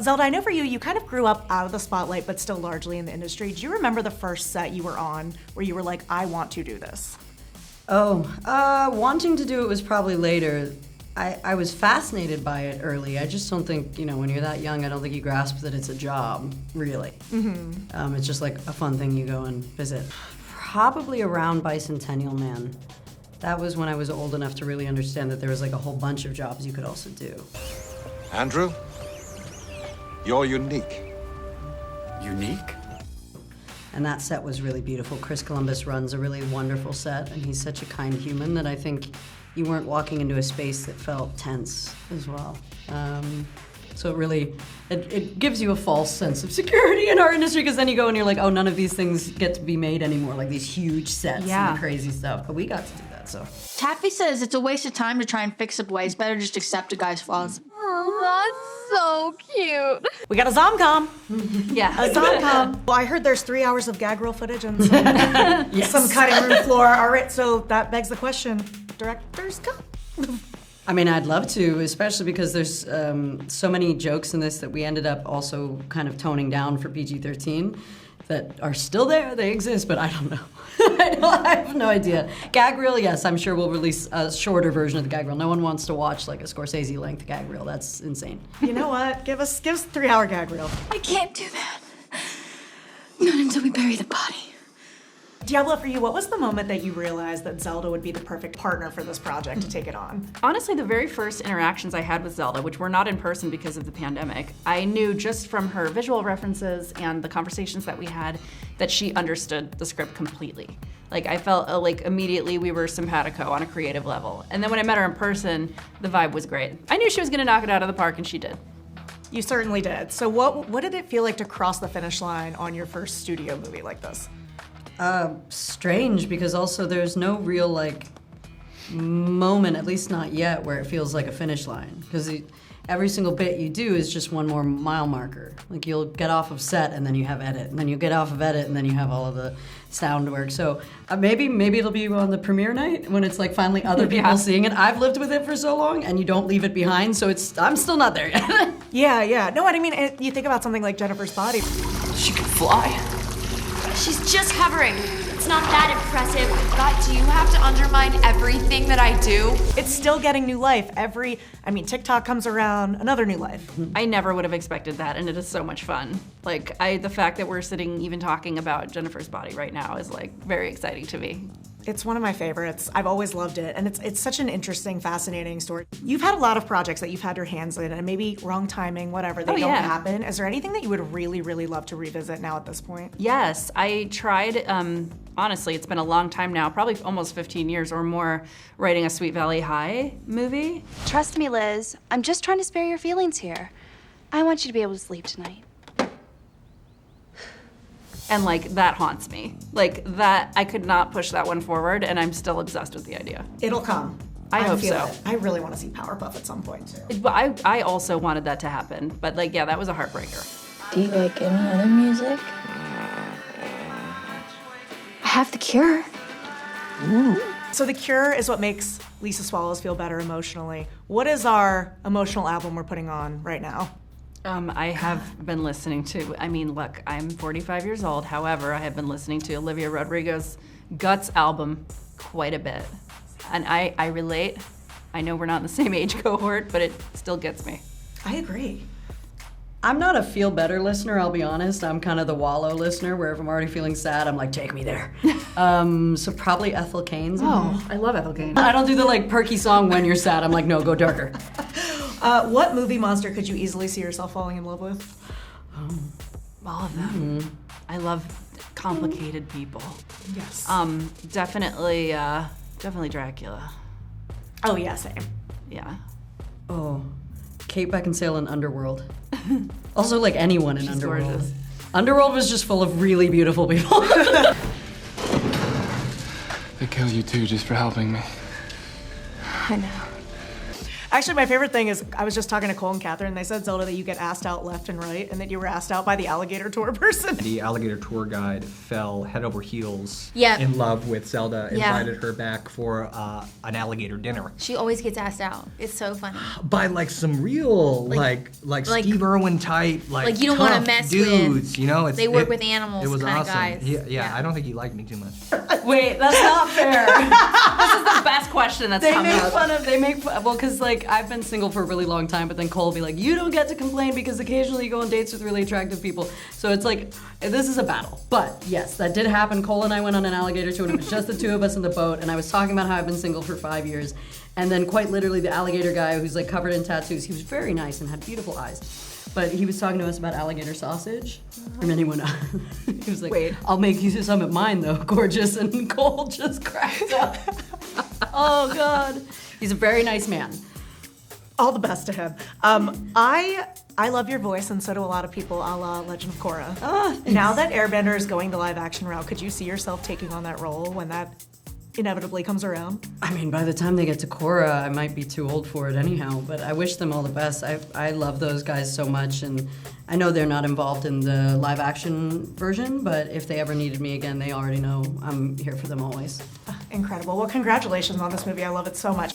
Zelda, I know for you, you kind of grew up out of the spotlight, but still largely in the industry. Do you remember the first set you were on where you were like, I want to do this? Wanting to do it was probably later. I was fascinated by it early. I just don't think, when you're that young, I don't think you grasp that it's a job, really. It's just like a fun thing you go and visit. Probably around Bicentennial Man. That was when I was old enough to really understand that there was like a whole bunch of jobs you could also do. Andrew, you're unique. Unique? And that set was really beautiful. Chris Columbus runs a really wonderful set, and he's such a kind human that I think you weren't walking into a space that felt tense as well. So it really, it gives you a false sense of security in our industry, because then you go and you're like, oh, none of these things get to be made anymore, like these huge sets and crazy stuff. But we got to do that, so. Taffy says it's a waste of time to try and fix a boy. It's better just accept a guy's flaws. Oh, that's so cute. We got a Zomcom. Yeah. A Zomcom. Well, I heard there's 3 hours of gag reel footage and some cutting room floor. All right, so that begs the question, directors, go. I mean, I'd love to, especially because there's so many jokes in this that we ended up also kind of toning down for PG-13 that are still there. They exist, but I don't know. I have no idea. Gag reel, yes, I'm sure we'll release a shorter version of the gag reel. No one wants to watch like a Scorsese-length gag reel. That's insane. You know what? Give us 3-hour gag reel. I can't do that. Not until we bury the body. Diablo, for you, what was the moment that you realized that Zelda would be the perfect partner for this project to take it on? Honestly, the very first interactions I had with Zelda, which were not in person because of the pandemic, I knew just from her visual references and the conversations that we had that she understood the script completely. Like, I felt like immediately we were simpatico on a creative level. And then when I met her in person, the vibe was great. I knew she was gonna knock it out of the park, and she did. You certainly did. So what did it feel like to cross the finish line on your first studio movie like this? Strange, because also there's no real like moment, at least not yet, where it feels like a finish line. Because every single bit you do is just one more mile marker. Like, you'll get off of set and then you have edit, and then you get off of edit and then you have all of the sound work. So maybe it'll be on the premiere night when it's like finally other people seeing it. I've lived with it for so long, and you don't leave it behind, so I'm still not there yet. Yeah. No, I mean, you think about something like Jennifer's Body. She can fly. She's just hovering. It's not that impressive. God, do you have to undermine everything that I do? It's still getting new life. TikTok comes around, another new life. I never would have expected that, and it is so much fun. Like, the fact that we're sitting even talking about Jennifer's Body right now is like very exciting to me. It's one of my favorites. I've always loved it, and it's such an interesting, fascinating story. You've had a lot of projects that you've had your hands in, and maybe wrong timing, whatever, they don't happen. Is there anything that you would really, really love to revisit now at this point? Yes, I tried, honestly, it's been a long time now, probably almost 15 years or more, writing a Sweet Valley High movie. Trust me, Liz. I'm just trying to spare your feelings here. I want you to be able to sleep tonight. And like, that haunts me. Like, that, I could not push that one forward, and I'm still obsessed with the idea. It'll come. I hope feel so. it. I really want to see Powerpuff at some point too. But I also wanted that to happen. But like, yeah, that was a heartbreaker. Do you like any other music? I have The Cure. Ooh. So The Cure is what makes Lisa Swallows feel better emotionally. What is our emotional album we're putting on right now? I have been listening to, look, I'm 45 years old. However, I have been listening to Olivia Rodrigo's Guts album quite a bit. And I relate. I know we're not in the same age cohort, but it still gets me. I agree. I'm not a feel better listener, I'll be honest. I'm kind of the wallow listener, where if I'm already feeling sad, I'm like, take me there. So probably Ethel Cain's. Oh, I love Ethel Cain. I don't do the like perky song when you're sad. I'm like, no, go darker. What movie monster could you easily see yourself falling in love with? All of them. I love complicated people. Yes. Definitely Dracula. Oh yeah, same. Yeah. Oh, Kate Beckinsale in Underworld. Also, like anyone in She's Underworld. Gorgeous. Underworld was just full of really beautiful people. They kill you too just for helping me. I know. Actually, my favorite thing is I was just talking to Cole and Catherine. They said, Zelda, that you get asked out left and right, and that you were asked out by the alligator tour person. The alligator tour guide fell head over heels Yeah. in love with Zelda, Yeah. invited her back for an alligator dinner. She always gets asked out. It's so funny. By like some real like Steve Irwin type like you don't wanna tough mess dudes, with- you know? they work with animals It was kinda awesome. guys. Yeah, Yeah. I don't think he liked me too much. Wait, that's not fair. This is the best question that's come up. Well, because like I've been single for a really long time, but then Cole will be like, you don't get to complain because occasionally you go on dates with really attractive people. So it's like, this is a battle. But yes, that did happen. Cole and I went on an alligator tour and it was just the two of us in the boat, and I was talking about how I've been single for 5 years. And then quite literally the alligator guy who's like covered in tattoos, he was very nice and had beautiful eyes. But he was talking to us about alligator sausage. And then he went, he was like, Wait. I'll make you some at mine though, gorgeous. And Cole just cracked up. Oh God. He's a very nice man. All the best to him. I love your voice, and so do a lot of people, a la Legend of Korra. Now that Airbender is going the live action route, could you see yourself taking on that role when that inevitably comes around? I mean, by the time they get to Korra, I might be too old for it anyhow, but I wish them all the best. I love those guys so much, and I know they're not involved in the live action version, but if they ever needed me again, they already know I'm here for them always. Incredible. Well, congratulations on this movie. I love it so much.